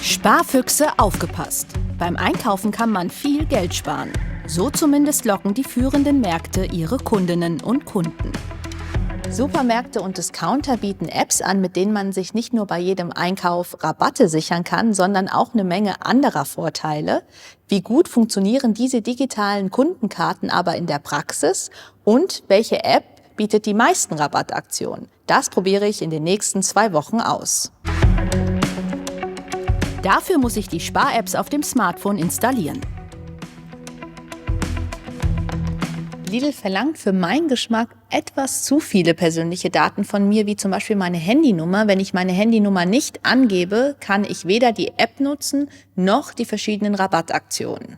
Sparfüchse, aufgepasst! Beim Einkaufen kann man viel Geld sparen. So zumindest locken die führenden Märkte ihre Kundinnen und Kunden. Supermärkte und Discounter bieten Apps an, mit denen man sich nicht nur bei jedem Einkauf Rabatte sichern kann, sondern auch eine Menge anderer Vorteile. Wie gut funktionieren diese digitalen Kundenkarten aber in der Praxis und welche App bietet die meisten Rabattaktionen? Das probiere ich in den nächsten 2 Wochen aus. Dafür muss ich die Spar-Apps auf dem Smartphone installieren. Lidl verlangt für meinen Geschmack etwas zu viele persönliche Daten von mir, wie zum Beispiel meine Handynummer. Wenn ich meine Handynummer nicht angebe, kann ich weder die App nutzen, noch die verschiedenen Rabattaktionen.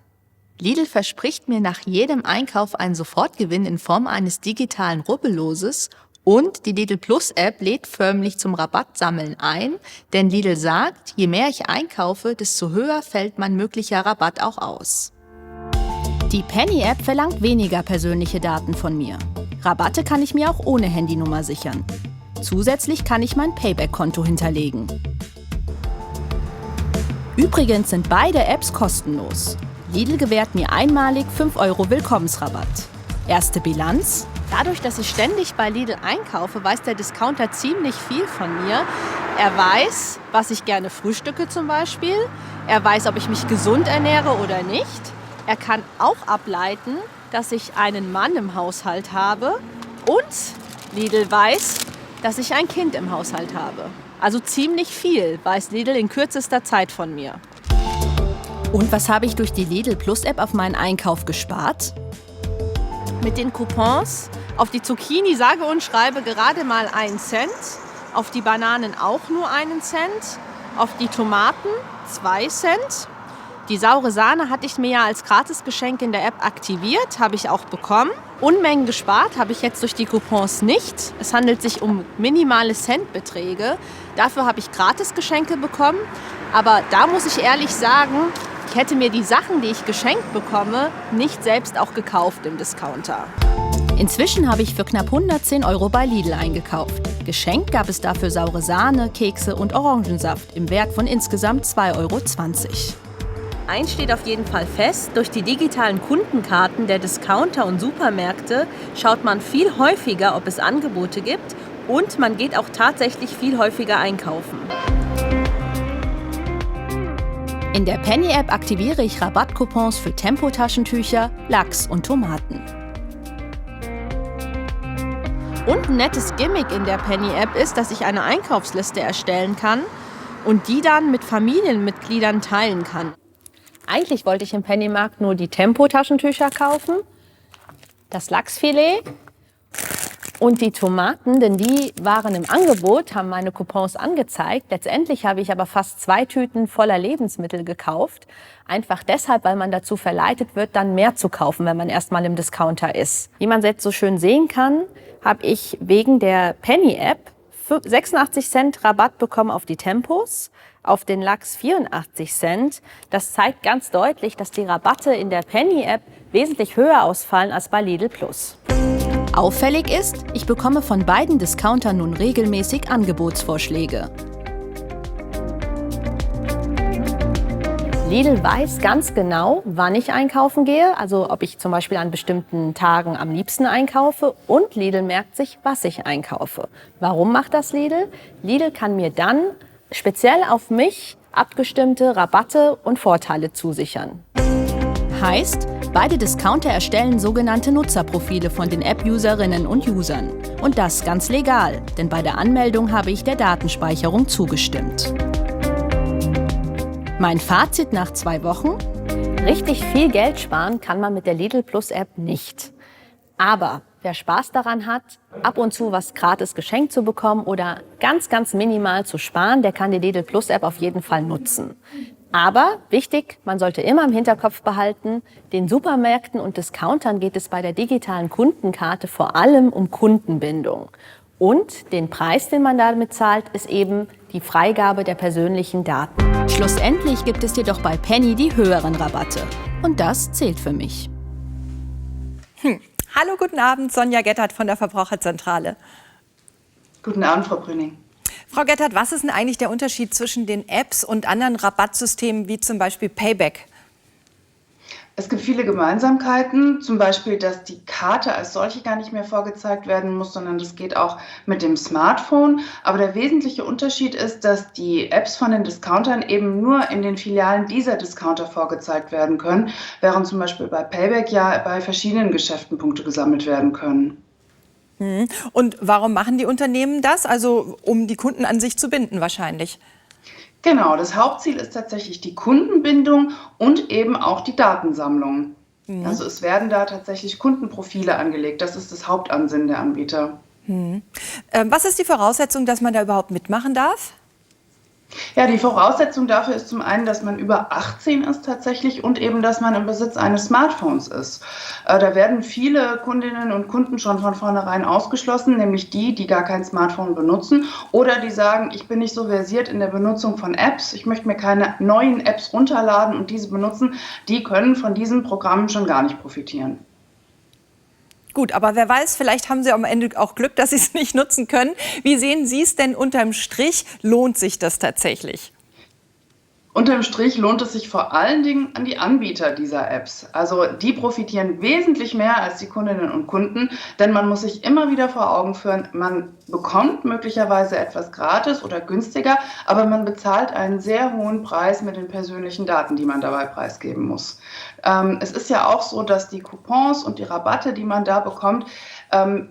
Lidl verspricht mir nach jedem Einkauf einen Sofortgewinn in Form eines digitalen Rubbelloses und die Lidl Plus App lädt förmlich zum Rabattsammeln ein, denn Lidl sagt, je mehr ich einkaufe, desto höher fällt mein möglicher Rabatt auch aus. Die Penny-App verlangt weniger persönliche Daten von mir. Rabatte kann ich mir auch ohne Handynummer sichern. Zusätzlich kann ich mein Payback-Konto hinterlegen. Übrigens sind beide Apps kostenlos. Lidl gewährt mir einmalig 5 € Willkommensrabatt. Erste Bilanz: Dadurch, dass ich ständig bei Lidl einkaufe, weiß der Discounter ziemlich viel von mir. Er weiß, was ich gerne frühstücke zum Beispiel. Er weiß, ob ich mich gesund ernähre oder nicht. Er kann auch ableiten, dass ich einen Mann im Haushalt habe. Und Lidl weiß, dass ich ein Kind im Haushalt habe. Also ziemlich viel weiß Lidl in kürzester Zeit von mir. Und was habe ich durch die Lidl Plus App auf meinen Einkauf gespart? Mit den Coupons auf die Zucchini sage und schreibe gerade mal 1 Cent, auf die Bananen auch nur 1 Cent, auf die Tomaten 2 Cent. Die saure Sahne hatte ich mir ja als Gratisgeschenk in der App aktiviert, habe ich auch bekommen. Unmengen gespart habe ich jetzt durch die Coupons nicht. Es handelt sich um minimale Centbeträge. Dafür habe ich Gratisgeschenke bekommen. Aber da muss ich ehrlich sagen, ich hätte mir die Sachen, die ich geschenkt bekomme, nicht selbst auch gekauft im Discounter. Inzwischen habe ich für knapp 110 € bei Lidl eingekauft. Geschenkt gab es dafür saure Sahne, Kekse und Orangensaft im Wert von insgesamt 2,20 €. Eins steht auf jeden Fall fest: Durch die digitalen Kundenkarten der Discounter und Supermärkte schaut man viel häufiger, ob es Angebote gibt, und man geht auch tatsächlich viel häufiger einkaufen. In der Penny-App aktiviere ich Rabattcoupons für Tempo-Taschentücher, Lachs und Tomaten. Und ein nettes Gimmick in der Penny-App ist, dass ich eine Einkaufsliste erstellen kann und die dann mit Familienmitgliedern teilen kann. Eigentlich wollte ich im Pennymarkt nur die Tempo-Taschentücher kaufen, das Lachsfilet und die Tomaten, denn die waren im Angebot, haben meine Coupons angezeigt. Letztendlich habe ich aber fast 2 Tüten voller Lebensmittel gekauft. Einfach deshalb, weil man dazu verleitet wird, dann mehr zu kaufen, wenn man erstmal im Discounter ist. Wie man jetzt so schön sehen kann, habe ich wegen der Penny-App 86 Cent Rabatt bekommen auf die Tempos, auf den Lachs 84 Cent. Das zeigt ganz deutlich, dass die Rabatte in der Penny-App wesentlich höher ausfallen als bei Lidl Plus. Auffällig ist, ich bekomme von beiden Discountern nun regelmäßig Angebotsvorschläge. Lidl weiß ganz genau, wann ich einkaufen gehe, also ob ich zum Beispiel an bestimmten Tagen am liebsten einkaufe, und Lidl merkt sich, was ich einkaufe. Warum macht das Lidl? Lidl kann mir dann speziell auf mich abgestimmte Rabatte und Vorteile zusichern. Heißt, beide Discounter erstellen sogenannte Nutzerprofile von den App-Userinnen und Usern. Und das ganz legal, denn bei der Anmeldung habe ich der Datenspeicherung zugestimmt. Mein Fazit nach 2 Wochen: Richtig viel Geld sparen kann man mit der Lidl Plus App nicht. Aber wer Spaß daran hat, ab und zu was gratis geschenkt zu bekommen oder ganz, ganz minimal zu sparen, der kann die Lidl Plus App auf jeden Fall nutzen. Aber wichtig, man sollte immer im Hinterkopf behalten, den Supermärkten und Discountern geht es bei der digitalen Kundenkarte vor allem um Kundenbindung. Und den Preis, den man damit zahlt, ist eben die Freigabe der persönlichen Daten. Schlussendlich gibt es jedoch bei Penny die höheren Rabatte. Und das zählt für mich. Hallo, guten Abend, Sonja Gettert von der Verbraucherzentrale. Guten Abend, Frau Brüning. Frau Gettert, was ist denn eigentlich der Unterschied zwischen den Apps und anderen Rabattsystemen wie zum Beispiel Payback? Es gibt viele Gemeinsamkeiten, zum Beispiel, dass die Karte als solche gar nicht mehr vorgezeigt werden muss, sondern das geht auch mit dem Smartphone. Aber der wesentliche Unterschied ist, dass die Apps von den Discountern eben nur in den Filialen dieser Discounter vorgezeigt werden können, während zum Beispiel bei Payback ja bei verschiedenen Geschäften Punkte gesammelt werden können. Und warum machen die Unternehmen das? Also um die Kunden an sich zu binden wahrscheinlich. Genau, das Hauptziel ist tatsächlich die Kundenbindung und eben auch die Datensammlung. Also es werden da tatsächlich Kundenprofile angelegt. Das ist das Hauptansinnen der Anbieter. Was ist die Voraussetzung, dass man da überhaupt mitmachen darf? Ja, die Voraussetzung dafür ist zum einen, dass man über 18 ist tatsächlich und eben, dass man im Besitz eines Smartphones ist. Da werden viele Kundinnen und Kunden schon von vornherein ausgeschlossen, nämlich die, die gar kein Smartphone benutzen oder die sagen, ich bin nicht so versiert in der Benutzung von Apps, ich möchte mir keine neuen Apps runterladen und diese benutzen. Die können von diesen Programmen schon gar nicht profitieren. Gut, aber wer weiß, vielleicht haben Sie am Ende auch Glück, dass Sie es nicht nutzen können. Wie sehen Sie es denn unterm Strich? Lohnt sich das tatsächlich? Unterm Strich lohnt es sich vor allen Dingen an die Anbieter dieser Apps. Also die profitieren wesentlich mehr als die Kundinnen und Kunden, denn man muss sich immer wieder vor Augen führen, man bekommt möglicherweise etwas gratis oder günstiger, aber man bezahlt einen sehr hohen Preis mit den persönlichen Daten, die man dabei preisgeben muss. Es ist ja auch so, dass die Coupons und die Rabatte, die man da bekommt,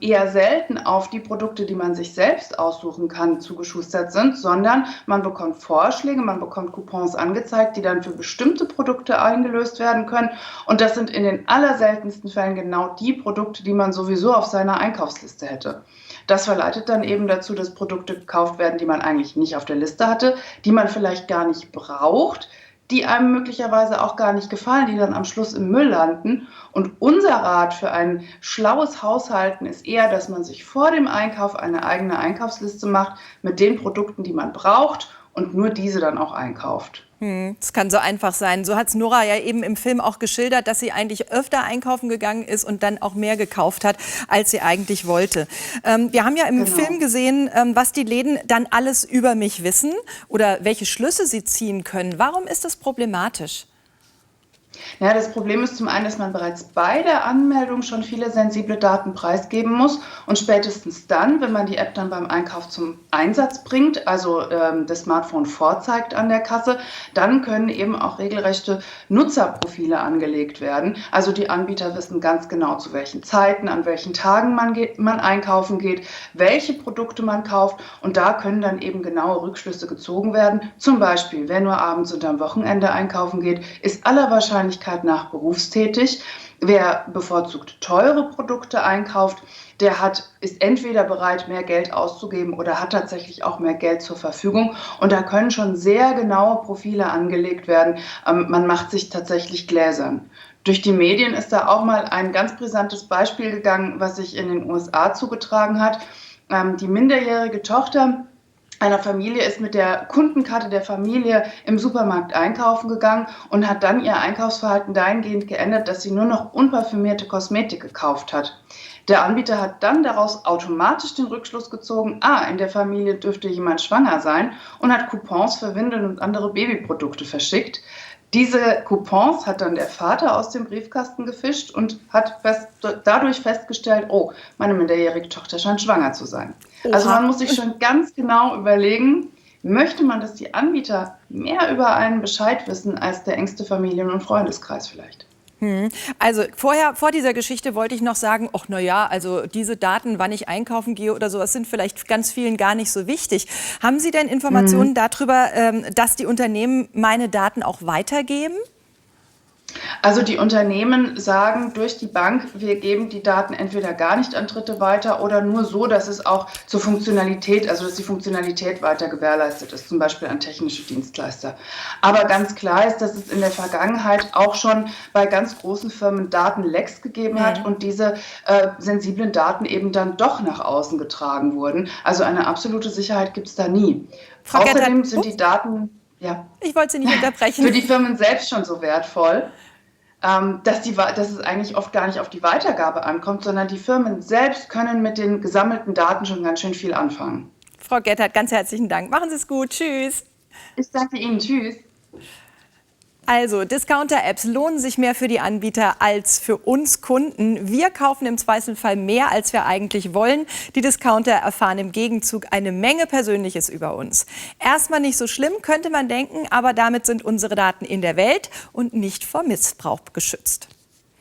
eher selten auf die Produkte, die man sich selbst aussuchen kann, zugeschustert sind, sondern man bekommt Vorschläge, man bekommt Coupons angezeigt, die dann für bestimmte Produkte eingelöst werden können. Und das sind in den allerseltensten Fällen genau die Produkte, die man sowieso auf seiner Einkaufsliste hätte. Das verleitet dann eben dazu, dass Produkte gekauft werden, die man eigentlich nicht auf der Liste hatte, die man vielleicht gar nicht braucht, die einem möglicherweise auch gar nicht gefallen, die dann am Schluss im Müll landen. Und unser Rat für ein schlaues Haushalten ist eher, dass man sich vor dem Einkauf eine eigene Einkaufsliste macht mit den Produkten, die man braucht und nur diese dann auch einkauft. Das kann so einfach sein. So hat es Nora ja eben im Film auch geschildert, dass sie eigentlich öfter einkaufen gegangen ist und dann auch mehr gekauft hat, als sie eigentlich wollte. Wir haben ja im Film gesehen, was die Läden dann alles über mich wissen oder welche Schlüsse sie ziehen können. Warum ist das problematisch? Ja, das Problem ist zum einen, dass man bereits bei der Anmeldung schon viele sensible Daten preisgeben muss und spätestens dann, wenn man die App dann beim Einkauf zum Einsatz bringt, also das Smartphone vorzeigt an der Kasse, dann können eben auch regelrechte Nutzerprofile angelegt werden. Also die Anbieter wissen ganz genau, zu welchen Zeiten, an welchen Tagen man einkaufen geht, welche Produkte man kauft und da können dann eben genaue Rückschlüsse gezogen werden. Zum Beispiel, wer nur abends und am Wochenende einkaufen geht, ist aller Wahrscheinlichkeit nach berufstätig. Wer bevorzugt teure Produkte einkauft, ist entweder bereit, mehr Geld auszugeben oder hat tatsächlich auch mehr Geld zur Verfügung. Und da können schon sehr genaue Profile angelegt werden. Man macht sich tatsächlich gläsern. Durch die Medien ist da auch mal ein ganz brisantes Beispiel gegangen, was sich in den USA zugetragen hat. Die minderjährige Tochter einer Familie ist mit der Kundenkarte der Familie im Supermarkt einkaufen gegangen und hat dann ihr Einkaufsverhalten dahingehend geändert, dass sie nur noch unparfümierte Kosmetik gekauft hat. Der Anbieter hat dann daraus automatisch den Rückschluss gezogen, in der Familie dürfte jemand schwanger sein und hat Coupons für Windeln und andere Babyprodukte verschickt. Diese Coupons hat dann der Vater aus dem Briefkasten gefischt und hat dadurch festgestellt, oh, meine minderjährige Tochter scheint schwanger zu sein. Oha. Also man muss sich schon ganz genau überlegen, möchte man, dass die Anbieter mehr über einen Bescheid wissen als der engste Familien- und Freundeskreis vielleicht? Also vor dieser Geschichte wollte ich noch sagen, ach na ja, also diese Daten, wann ich einkaufen gehe oder sowas, sind vielleicht ganz vielen gar nicht so wichtig. Haben Sie denn Informationen darüber, dass die Unternehmen meine Daten auch weitergeben? Also die Unternehmen sagen durch die Bank, wir geben die Daten entweder gar nicht an Dritte weiter oder nur so, dass es auch zur Funktionalität, also dass die Funktionalität weiter gewährleistet ist, zum Beispiel an technische Dienstleister. Aber ganz klar ist, dass es in der Vergangenheit auch schon bei ganz großen Firmen Datenlecks gegeben hat und diese sensiblen Daten eben dann doch nach außen getragen wurden. Also eine absolute Sicherheit gibt es da nie. Frau Gettert, außerdem sind die Daten... Ja. Ich wollte Sie nicht unterbrechen. Für die Firmen selbst schon so wertvoll, dass es eigentlich oft gar nicht auf die Weitergabe ankommt, sondern die Firmen selbst können mit den gesammelten Daten schon ganz schön viel anfangen. Frau Gettert, ganz herzlichen Dank. Machen Sie es gut. Tschüss. Ich danke Ihnen. Tschüss. Also, Discounter-Apps lohnen sich mehr für die Anbieter als für uns Kunden. Wir kaufen im Zweifelsfall mehr, als wir eigentlich wollen. Die Discounter erfahren im Gegenzug eine Menge Persönliches über uns. Erstmal nicht so schlimm, könnte man denken, aber damit sind unsere Daten in der Welt und nicht vor Missbrauch geschützt.